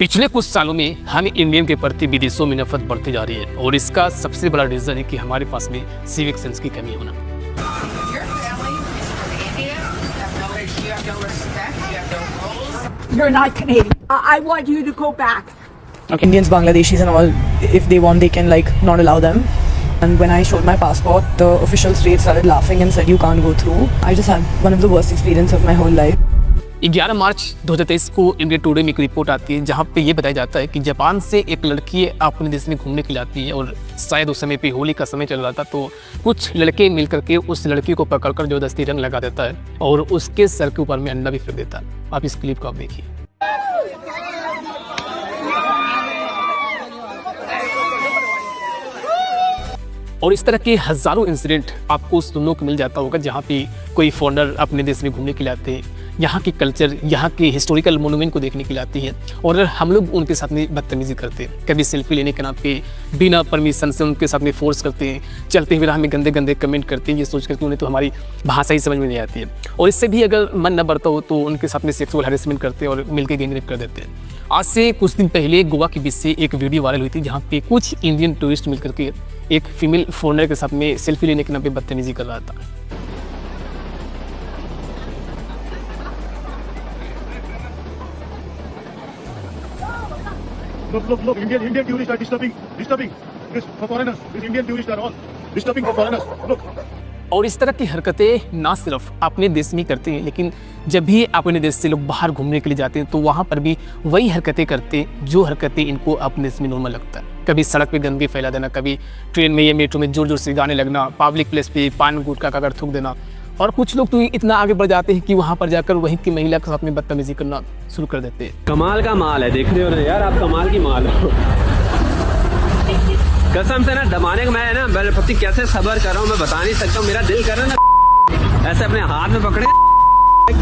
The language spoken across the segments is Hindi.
पिछले कुछ सालों में हम इंडियन के प्रति विदेशों में नफरत बढ़ती जा रही है और इसका सबसे बड़ा रीज़न है कि हमारे पास में सिविक सेंस की कमी होना। You're not Canadian. I want you to go back. Okay. Indians, Bangladeshis and all, if they want, they can like not allow them. And when I showed my passport, the official straight started laughing and said, you can't go through. I just had one of the worst experiences of my whole life. 11 मार्च 2023 को इंडिया टुडे में एक रिपोर्ट आती है जहां पे ये बताया जाता है कि जापान से एक लड़की अपने देश में घूमने के लिए आती है और शायद उस समय पे होली का समय चल रहा था, तो कुछ लड़के मिलकर के उस लड़की को पकड़कर जबरदस्ती रंग लगा देता है और उसके सर के ऊपर में अंडा भी फेंक देता है। आप इस क्लिप को आप देखिए। और इस तरह के हज़ारों इंसिडेंट आपको सुनने को मिल जाता होगा जहाँ पे कोई फॉरेनर अपने देश में घूमने के लिए आते हैं, यहाँ के कल्चर, यहाँ के हिस्टोरिकल मोनूमेंट को देखने के लिए आती है और हम लोग उनके साथ में बदतमीज़ी करते हैं। कभी सेल्फी लेने के नाम पे बिना परमिशन से उनके साथ में फोर्स करते हैं, चलते हुए राह में गंदे गंदे कमेंट करते हैं, ये सोच कर कि उन्हें तो हमारी भाषा ही समझ में नहीं आती है। और इससे भी अगर मन न बढ़ता हो तो उनके साथ में सेक्सुअल हैरेसमेंट करते हैं और मिलकर गैंग रेप कर देते हैं। आज से कुछ दिन पहले गोवा के बीच से एक वीडियो वायरल हुई थी जहाँ पे कुछ इंडियन टूरिस्ट मिलकर के एक फीमेल फॉरेनर के साथ में सेल्फी लेने के नाम पे बदतमीजी कर रहा था। Look, Indian tourists are disturbing this for foreigners. These Indian tourists are all disturbing for foreigners. Look. और इस तरह की हरकतें ना सिर्फ अपने देश में करते हैं, लेकिन जब भी अपने देश से लोग बाहर घूमने के लिए जाते हैं तो वहाँ पर भी वही हरकतें करते हैं जो हरकतें इनको अपने देश में नॉर्मल लगता है। कभी सड़क पे गंदगी फैला देना, कभी ट्रेन में या मेट्रो में जोर जोर से गाने लगना, पब्लिक प्लेस पे पान गुटखा का थूक देना। और कुछ लोग तो इतना आगे बढ़ जाते हैं कि वहाँ पर जाकर वहीं की महिला के साथ में बदतमीजी करना शुरू कर देते हैं। कमाल का माल है, देख रहे हो ना यार, आप कमाल की माल हो। कसम से ना दबाने का मैं ना पति कैसे सबर कर रहा हूँ मैं बता नहीं सकता हूँ। मेरा दिल कर रहा है ना ऐसे अपने हाथ में पकड़े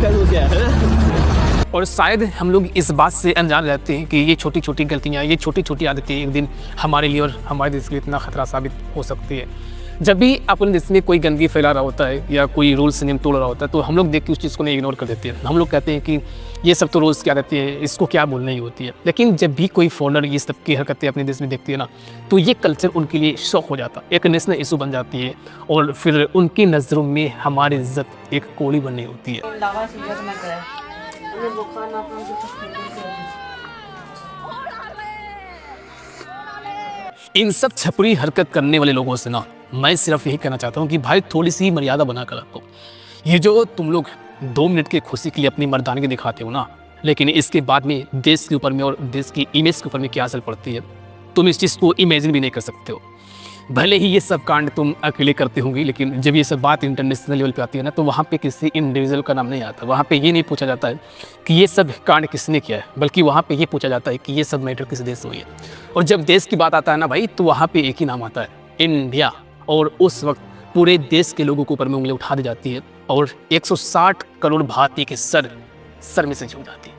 करूँ क्या है। और शायद हम लोग इस बात से अनजान रहते हैं कि ये छोटी छोटी गलतियाँ, ये छोटी छोटी आदतें एक दिन हमारे लिए और हमारे देश के लिए इतना खतरा साबित हो सकती है। जब भी अपने देश में कोई गंदगी फैला रहा होता है या कोई रूल्स नियम तोड़ रहा होता है तो हम लोग देख के उस चीज़ को नहीं इग्नोर कर देते हैं। हम लोग कहते हैं कि ये सब तो रोज़ क्या रहती है, इसको क्या बोलना ही होती है। लेकिन जब भी कोई फॉरेनर ये सब की हरकतें अपने देश में देखती है ना, तो ये कल्चर उनके लिए शौक हो जाता है, एक नेशनल इशू बन जाती है और फिर उनकी नज़रों में हमारी इज्जत एक कोड़ी बननी होती है। इन सब छपरी हरकत करने वाले लोगों से ना मैं सिर्फ यही कहना चाहता हूँ कि भाई थोड़ी सी मर्यादा बना कर रखो। ये जो तुम लोग 2 मिनट की खुशी के लिए अपनी मर्दानगी दिखाते हो ना, लेकिन इसके बाद में देश के ऊपर में और देश की इमेज के ऊपर में क्या असर पड़ती है तुम इस चीज़ को इमेजिन भी नहीं कर सकते हो। भले ही ये सब कांड तुम अकेले करते होंगे, लेकिन जब ये सब बात इंटरनेशनल लेवल पे आती है ना तो वहाँ पे किसी इंडिविजुअल का नाम नहीं आता। वहाँ पे ये नहीं पूछा जाता है कि ये सब कांड किसने किया है, बल्कि वहाँ पे ये पूछा जाता है कि ये सब मैटर किस देश से हुई है। और जब देश की बात आता है ना भाई, तो वहाँ पे एक ही नाम आता है, इंडिया। और उस वक्त पूरे देश के लोगों के ऊपर में उंगली उठा दी जाती है और 160 करोड़ भारतीय के सर में से झुक जाती है।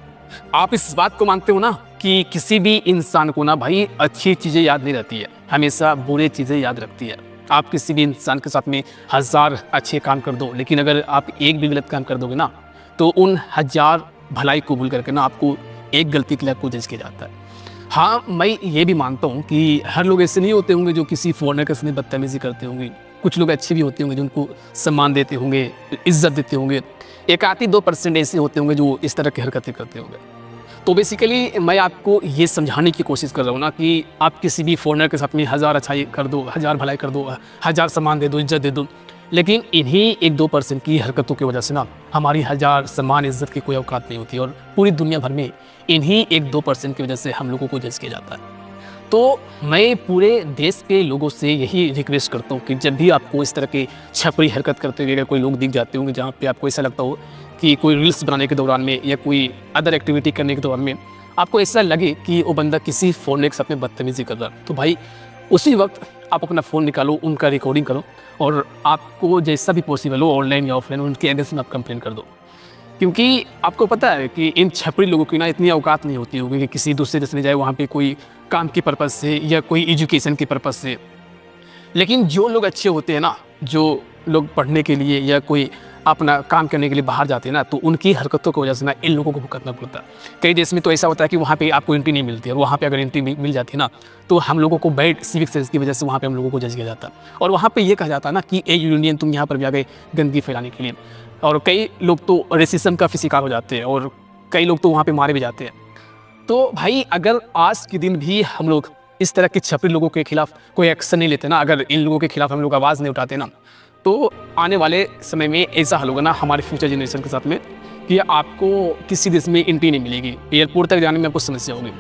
आप इस बात को मानते हो ना कि किसी भी इंसान को ना भाई अच्छी चीज़ें याद नहीं रहती है, हमेशा बुरी चीज़ें याद रखती है। आप किसी भी इंसान के साथ में 1000 अच्छे काम कर दो, लेकिन अगर आप एक भी गलत काम कर दोगे ना तो उन 1000 भलाई को भूल करके ना आपको एक गलती के लिए आपको जज किया जाता है। हाँ, मैं ये भी मानता हूँ कि हर लोग ऐसे नहीं होते होंगे जो किसी फॉरेनर के साथ बदतमीजी करते होंगे। कुछ लोग अच्छे भी होते होंगे जो उनको सम्मान देते होंगे, इज्जत देते होंगे। 1-2% ऐसे होते होंगे जो इस तरह की हरकतें करते होंगे। तो बेसिकली मैं आपको ये समझाने की कोशिश कर रहा हूँ ना कि आप किसी भी फॉरेनर के साथ में 1000 अच्छाई कर दो, 1000 भलाई कर दो, 1000 सम्मान दे दो, इज्जत दे दो, लेकिन इन्हीं 1-2% की हरकतों की वजह से ना हमारी 1000 सम्मान इज्जत की कोई औकात नहीं होती और पूरी दुनिया भर में इन्हीं 1-2% की वजह से हम लोगों को जज किया जाता है। तो मैं पूरे देश के लोगों से यही रिक्वेस्ट करता हूँ कि जब भी आपको इस तरह की छपरी हरकत करते हुए अगर कोई लोग दिख जाते होंगे जहाँ पे आपको ऐसा लगता हो कि कोई रील्स बनाने के दौरान में या कोई अदर एक्टिविटी करने के दौरान में आपको ऐसा लगे कि वो बंदा किसी फ़ोन के साथ में बदतमीजी कर रहा है, तो भाई उसी वक्त आप अपना फ़ोन निकालो, उनका रिकॉर्डिंग करो और आपको जैसा भी पॉसिबल हो ऑनलाइन या ऑफलाइन उनके अगेंस्ट में आप कंप्लेन कर दो। क्योंकि आपको पता है कि इन छपरी लोगों की ना इतनी औकात नहीं होती होगी कि किसी दूसरे देश में जाए वहाँ पे कोई काम की पर्पज़ से या कोई एजुकेशन की पर्पज़ से। लेकिन जो लोग अच्छे होते हैं ना, जो लोग पढ़ने के लिए या कोई अपना काम करने के लिए बाहर जाते हैं ना, तो उनकी हरकतों की वजह से ना इन लोगों को भुगतना पड़ता है। कई देश में तो ऐसा होता है कि वहाँ पे आपको एंट्री नहीं मिलती है, और वहाँ पे अगर एंट्री मिल जाती है ना, तो हम लोगों को बैड सिविक सेंस की वजह से वहाँ पे हम लोगों को जज किया जाता है। और वहाँ पे ये कहा जाता है ना कि ए यूनियन तुम यहाँ पर भी आ गए गंदगी फैलाने के लिए। और कई लोग तो रेसिज्म का भी शिकार हो जाते हैं, और कई लोग तो वहाँ पे मारे भी जाते हैं। तो भाई अगर आज के दिन भी हम लोग इस तरह के छपरी लोगों के खिलाफ कोई एक्शन नहीं लेते ना, अगर इन लोगों के खिलाफ हम लोग आवाज़ नहीं उठाते ना, तो आने वाले समय में ऐसा हल होगा ना हमारे फ्यूचर जनरेशन के साथ में कि आपको किसी देश में एंट्री नहीं मिलेगी, एयरपोर्ट तक जाने में आपको समस्या होगी।